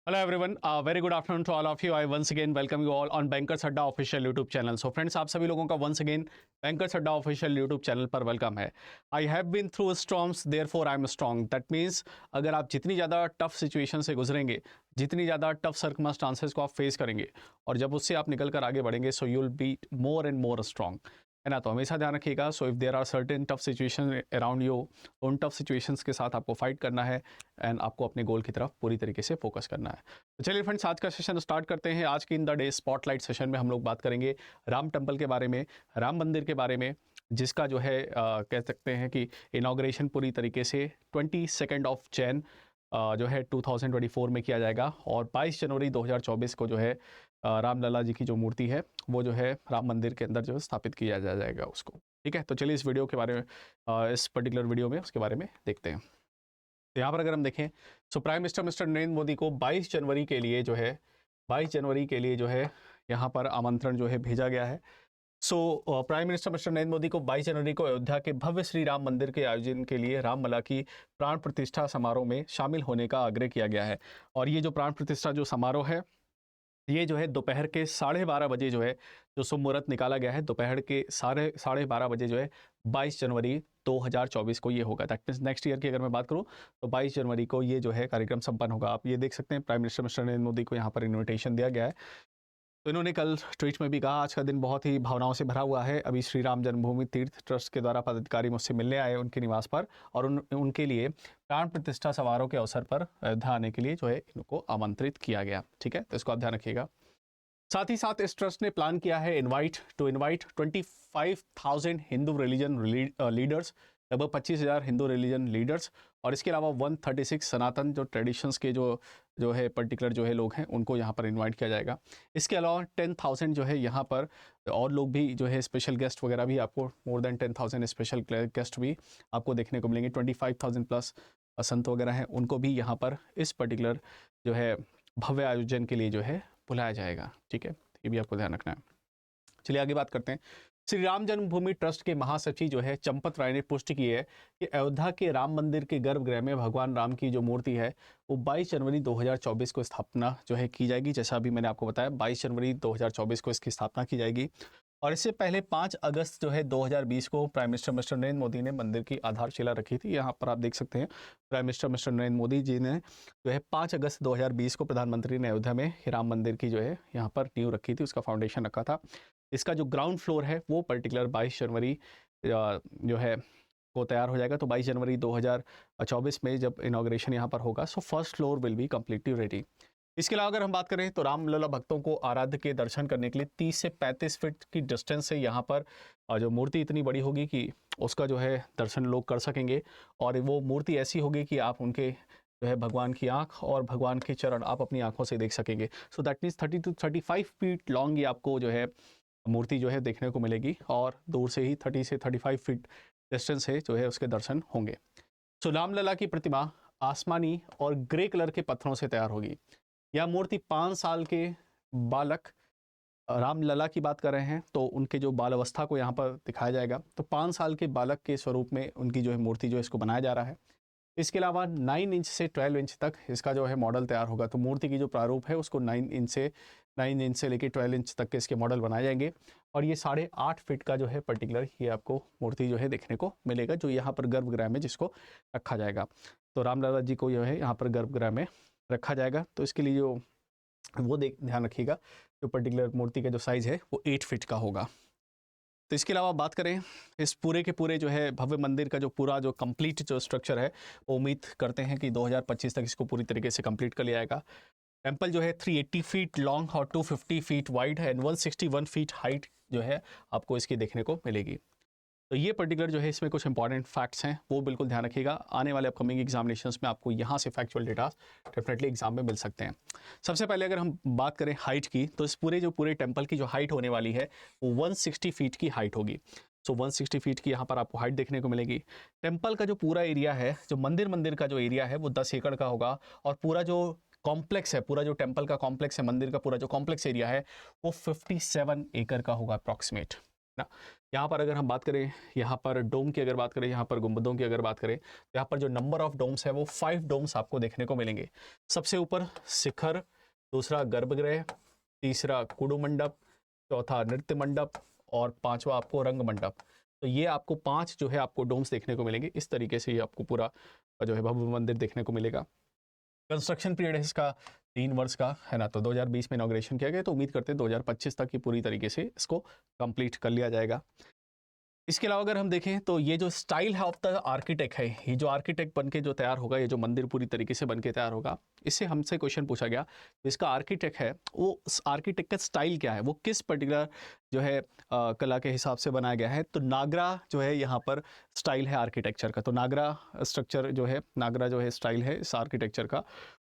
Hello everyone, very good afternoon to all of you. I once again welcome you all on Bankers Adda official YouTube channel. So friends, आप सभी लोगों का once again Bankers Adda official YouTube channel पर welcome है. I have been through storms, therefore I am strong. That means अगर आप जितनी ज़्यादा टफ सिचुएशन से गुजरेंगे, जितनी ज़्यादा टफ सर्कमस्टांसेस को आप फेस करेंगे और जब उससे आप निकल कर आगे बढ़ेंगे, so you will be more and more strong, है ना. तो हमेशा ध्यान रखिएगा. So if there are certain tough situation around you, उन टफ सिचुएशंस के साथ आपको फाइट करना है एंड आपको अपने गोल की तरफ पूरी तरीके से फोकस करना है. तो चलिए फ्रेंड्स, आज का सेशन स्टार्ट करते हैं. आज की in the day spotlight session में हम लोग बात करेंगे राम टेम्पल के बारे में, राम मंदिर के बारे में, जिसका जो है कह सकते हैं कि इनाग्रेशन पूरी तरीके से 22 ऑफ जैन जो है 2024 में किया जाएगा और 22 जनवरी 2024 को जो है रामलला जी की जो मूर्ति है वो जो है राम मंदिर के अंदर जो है स्थापित किया जाएगा उसको. ठीक है, तो चलिए इस वीडियो के बारे में इस पर्टिकुलर वीडियो में उसके बारे में देखते हैं. तो यहाँ पर अगर हम देखें, so prime minister mister Narendra Modi को 22 जनवरी के लिए जो है यहाँ पर आमंत्रण जो है भेजा गया है. So prime minister mister Narendra Modi को 22 जनवरी को अयोध्या के भव्य श्री राम मंदिर के आयोजन के लिए रामलला की प्राण प्रतिष्ठा समारोह में शामिल होने का आग्रह किया गया है. और ये जो प्राण प्रतिष्ठा जो समारोह है ये जो है दोपहर के 12:30 बजे जो है जो शुभ मुहूर्त निकाला गया है, दोपहर के 12:30 बजे जो है 22 जनवरी 2024 को ये होगा. दैट मीन्स नेक्स्ट ईयर की अगर मैं बात करूं तो 22 जनवरी को ये जो है कार्यक्रम संपन्न होगा. आप ये देख सकते हैं prime minister mister Narendra Modi को यहाँ पर इन्विटेशन दिया गया है. तो इन्होंने कल ट्वीट में भी कहा, आज का दिन बहुत ही भावनाओं से भरा हुआ है. अभी श्री राम जन्मभूमि तीर्थ ट्रस्ट के द्वारा पदाधिकारी मुझसे मिलने आए उनके निवास पर और उनके लिए प्राण प्रतिष्ठा समारोह के अवसर पर अयोध्या आने के लिए जो है इनको आमंत्रित किया गया. ठीक है, तो इसको आप ध्यान रखिएगा. साथ ही साथ इस ट्रस्ट ने प्लान किया है इनवाइट 25,000 हिंदू रिलीजन लीडर्स, लगभग 25,000 हिंदू रिलीजन लीडर्स और इसके अलावा 136 सनातन जो ट्रेडिशंस के जो है पर्टिकुलर जो है लोग हैं उनको यहाँ पर इनवाइट किया जाएगा. इसके अलावा 10,000 जो है यहाँ पर और लोग भी जो है स्पेशल गेस्ट वगैरह भी आपको मोर देन 10,000 स्पेशल गेस्ट भी आपको देखने को मिलेंगे. 25,000 प्लस संत वगैरह हैं उनको भी यहाँ पर इस पर्टिकुलर जो है भव्य आयोजन के लिए जो है बुलाया जाएगा. ठीक है, ये भी आपको ध्यान रखना है. चलिए आगे बात करते हैं. श्री राम जन्मभूमि ट्रस्ट के महासचिव जो है चंपत राय ने पुष्टि की है कि अयोध्या के राम मंदिर के गर्भगृह में भगवान राम की जो मूर्ति है वो 22 जनवरी 2024 को स्थापना जो है की जाएगी. जैसा अभी मैंने आपको बताया 22 जनवरी 2024 को इसकी स्थापना की जाएगी. और इससे पहले 5 अगस्त जो है 2020 को prime minister mister Narendra Modi ने मंदिर की आधारशिला रखी थी. यहाँ पर आप देख सकते हैं prime minister mister Narendra Modi ji ने जो है 5 अगस्त 2020 को प्रधानमंत्री ने अयोध्या में राम मंदिर की जो है यहाँ पर नींव रखी थी, उसका फाउंडेशन रखा था. इसका जो ग्राउंड फ्लोर है वो पर्टिकुलर 22 जनवरी जो है वो तैयार हो जाएगा. तो 22 जनवरी 2024 में जब इनाग्रेशन यहाँ पर होगा so first floor will be completely ready. इसके अलावा अगर हम बात करें तो रामलला भक्तों को आराध्य के दर्शन करने के लिए 30 से 35 फीट की डिस्टेंस से यहाँ पर जो मूर्ति इतनी बड़ी होगी कि उसका जो है दर्शन लोग कर सकेंगे. और वो मूर्ति ऐसी होगी कि आप उनके जो है भगवान की आंख और भगवान के चरण आप अपनी आंखों से देख सकेंगे. So that means 30 to 35 feet long ये आपको जो है मूर्ति जो है देखने को मिलेगी और दूर से ही 30 से 35 फीट डिस्टेंस से जो है उसके दर्शन होंगे. सो रामलला की प्रतिमा आसमानी और ग्रे कलर के पत्थरों से तैयार होगी. यह मूर्ति 5 साल के बालक रामलला की बात कर रहे हैं तो उनके जो बाल अवस्था को यहाँ पर दिखाया जाएगा. तो 5 साल के बालक के स्वरूप में उनकी जो है मूर्ति जो है इसको बनाया जा रहा है. इसके अलावा 9 इंच से 12 इंच तक इसका जो है मॉडल तैयार होगा. तो मूर्ति की जो प्रारूप है उसको 9 इंच से लेकर 12 इंच तक के इसके मॉडल बनाए जाएंगे. और ये 8.5 फीट का जो है पर्टिकुलर ये आपको मूर्ति जो है देखने को मिलेगा जो यहाँ पर गर्भगृह में जिसको रखा जाएगा. तो रामलला जी को जो है यहाँ पर गर्भगृह में रखा जाएगा. तो इसके लिए जो वो ध्यान रखिएगा जो पर्टिकुलर मूर्ति का जो साइज़ है वो 8 फीट का होगा. तो इसके अलावा बात करें इस पूरे के पूरे जो है भव्य मंदिर का जो पूरा जो कंप्लीट जो स्ट्रक्चर है वो उम्मीद करते हैं कि 2025 तक इसको पूरी तरीके से कंप्लीट कर लिया जाएगा. टेम्पल जो है 380 फीट लॉन्ग और 250 फीट वाइड है एंड 161 फीट हाइट जो है आपको इसकी देखने को मिलेगी. तो ये पर्टिकुलर जो है इसमें कुछ इंपॉर्टेंट फैक्ट्स हैं वो बिल्कुल ध्यान रखिएगा. आने वाले अपकमिंग एग्जामिनेशंस में आपको यहाँ से फैक्चुअल डेटा डेफिनेटली एग्जाम में मिल सकते हैं. सबसे पहले अगर हम बात करें हाइट की तो इस पूरे टेम्पल की जो हाइट होने वाली है वो 160 फीट की हाइट होगी. सो 160 फीट की यहाँ पर आपको हाइट देखने को मिलेगी. टेम्पल का जो पूरा एरिया है जो मंदिर का जो एरिया है वो 10 एकड़ का होगा और पूरा जो कॉम्प्लेक्स है, पूरा जो टेम्पल का कॉम्प्लेक्स है, मंदिर का पूरा जो कॉम्प्लेक्स एरिया है वो 57 एकड़ का होगा अप्रॉक्सीमेट. ना। यहाँ पर अगर हम बात करें, यहाँ पर डोम की अगर बात करें, यहाँ पर गुंबदों की अगर बात करें, तो यहाँ पर जो नंबर ऑफ डोम्स है वो 5 डोम्स आपको देखने को मिलेंगे। सबसे ऊपर शिखर, दूसरा गर्भगृह, तीसरा कुडू मंडप, चौथा नृत्य मंडप और पांचवा आपको रंग मंडप। तो ये आपको 5 जो है आपको डोम्स देखने को मिलेंगे। इस तरीके से ये आपको पूरा जो है भव्य मंदिर देखने को मिलेगा। कंस्ट्रक्शन पीरियड है इसका 3 वर्ष का, है ना। तो 2020 में इनॉग्रेशन किया गया, तो उम्मीद करते हैं 2025 तक ये पूरी तरीके से इसको कंप्लीट कर लिया जाएगा। इसके अलावा अगर हम देखें तो ये जो स्टाइल है ऑफ द आर्किटेक्ट है, ये जो आर्किटेक्ट बन के जो तैयार होगा, ये जो मंदिर पूरी तरीके से बन के तैयार होगा, इससे हमसे क्वेश्चन पूछा गया, तो इसका आर्किटेक्ट है वो आर्किटेक्ट का स्टाइल क्या है, वो किस पर्टिकुलर जो है कला के हिसाब से बनाया गया है। तो नागरा जो है यहाँ पर स्टाइल है आर्किटेक्चर का। तो नागरा स्ट्रक्चर जो है, नागरा जो है स्टाइल है इस आर्किटेक्चर का।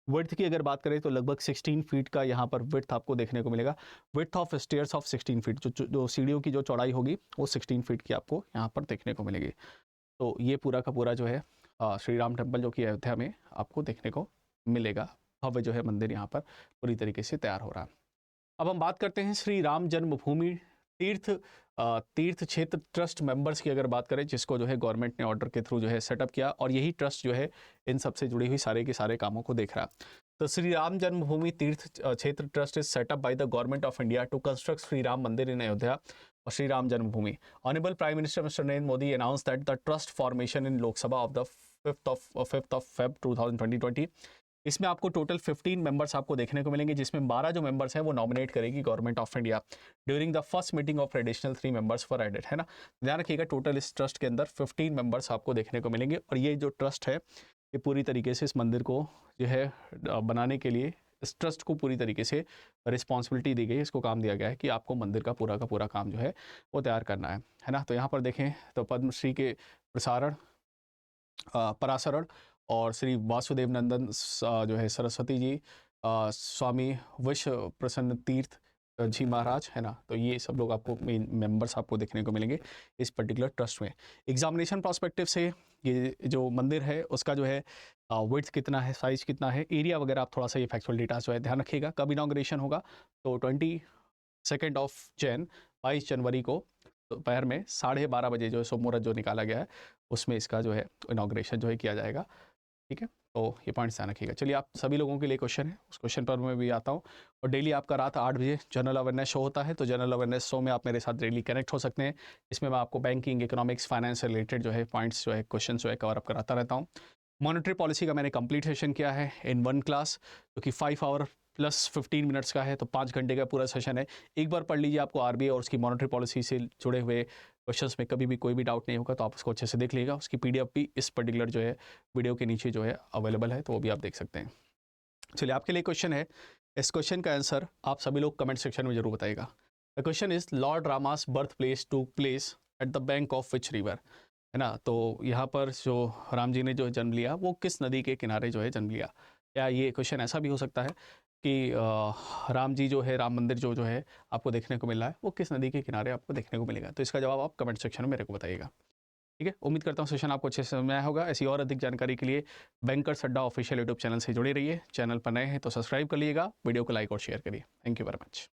विड्थ की अगर बात करें तो लगभग 16 फीट का यहाँ पर विड्थ आपको देखने को मिलेगा। Width of stairs of 16 feet, जो सीढ़ियों की जो चौड़ाई होगी वो 16 फीट की आपको यहाँ पर देखने को मिलेगी। तो ये पूरा का पूरा जो है श्री राम टेम्पल जो कि अयोध्या में आपको देखने को मिलेगा। भव्य जो है मंदिर यहाँ पर पूरी तरीके से तैयार हो रहा है। अब हम बात करते हैं श्री राम जन्मभूमि तीर्थ क्षेत्र ट्रस्ट मेंबर्स की अगर बात करें, जिसको जो है गवर्नमेंट ने ऑर्डर के थ्रू जो है सेटअप किया, और यही ट्रस्ट जो है इन सबसे जुड़ी हुई सारे के सारे कामों को देख रहा है। तो Shri Ram Janmabhoomi Teerth Kshetra trust is set up by the government of India to construct Shri Ram Mandir in Ayodhya और Shri Ram Janmabhoomi. Honourable prime minister mister Narendra Modi announce that the trust formation in Lok Sabha of the 5th of Feb 2020। इसमें आपको टोटल 15 मेंबर्स आपको देखने को मिलेंगे, जिसमें 12 जो मेंबर्स हैं वो नॉमिनेट करेगी government of India. During the first meeting of additional 3 members for added, है ना। ध्यान रखिएगा, टोटल इस ट्रस्ट के अंदर 15 मेंबर्स आपको देखने को मिलेंगे। और ये जो ट्रस्ट है ये पूरी तरीके से इस मंदिर को जो है बनाने के लिए इस ट्रस्ट को पूरी तरीके से रिस्पॉन्सिबिलिटी दी गई है। इसको काम दिया गया है कि आपको मंदिर का पूरा काम जो है वो तैयार करना है ना। तो यहाँ पर देखें तो पद्मश्री के पराशरण और श्री वासुदेव नंदन जो है सरस्वती जी, स्वामी विश्व प्रसन्न तीर्थ जी महाराज, है ना। तो ये सब लोग आपको मेन मेंबर्स आपको देखने को मिलेंगे इस पर्टिकुलर ट्रस्ट में। एग्जामिनेशन पर्सपेक्टिव से ये जो मंदिर है उसका जो है विड्थ कितना है, साइज कितना है, एरिया वगैरह आप थोड़ा सा ये फैक्चुअल डेटा जो है ध्यान रखिएगा। कब इनॉग्रेशन होगा, तो 22 जनवरी को दोपहर में 12:30 बजे जो है शुभ मुहूर्त जो निकाला गया है उसमें इसका जो है इनॉग्रेशन जो है किया जाएगा। ठीक है, तो ये पॉइंट्स ध्यान रखिएगा। चलिए, आप सभी लोगों के लिए क्वेश्चन है, उस क्वेश्चन पर मैं भी आता हूँ। और डेली आपका रात 8 बजे जनरल अवेयरनेस शो होता है, तो जनरल अवेयरनेस शो में आप मेरे साथ डेली कनेक्ट हो सकते हैं। इसमें मैं आपको बैंकिंग, इकोनॉमिक्स, फाइनेंस से रिलेटेड जो है पॉइंट्स जो है क्वेश्चन जो है कवर अप कराता रहता हूँ। मॉनेटरी पॉलिसी का मैंने कंप्लीट सेशन किया है इन 1 क्लास, जो कि 5 आवर प्लस 15 मिनट्स का है, तो 5 घंटे का पूरा सेशन है। एक बार पढ़ लीजिए, आपको आरबीआई और उसकी मॉनेटरी पॉलिसी से जुड़े हुए क्वेश्चंस में कभी भी कोई भी डाउट नहीं होगा, तो आप उसको अच्छे से देख लीजिएगा। उसकी पीडीएफ भी इस पर्टिकुलर जो है वीडियो के नीचे जो है अवेलेबल है, तो वो भी आप देख सकते हैं। चलिए, आपके लिए क्वेश्चन है, इस क्वेश्चन का आंसर आप सभी लोग कमेंट सेक्शन में जरूर बताइएगा। The question is lord Rama's birth place to place at the bank of which river, है ना। तो यहाँ पर जो राम जी ने जो जन्म लिया वो किस नदी के किनारे जो है जन्म लिया। या ये क्वेश्चन ऐसा भी हो सकता है कि राम जी जो है, राम मंदिर जो है आपको देखने को मिल रहा है वो किस नदी के किनारे आपको देखने को मिलेगा। तो इसका जवाब आप कमेंट सेक्शन में मेरे को बताइएगा। ठीक है, उम्मीद करता हूँ सेशन आपको अच्छे से समझ आया होगा। ऐसी और अधिक जानकारी के लिए बैंकर्स अड्डा ऑफिशियल यूट्यूब चैनल से जुड़े रहिए। चैनल पर नए हैं तो सब्सक्राइब कर लीजिएगा, वीडियो को लाइक और शेयर करिए। Thank you very much.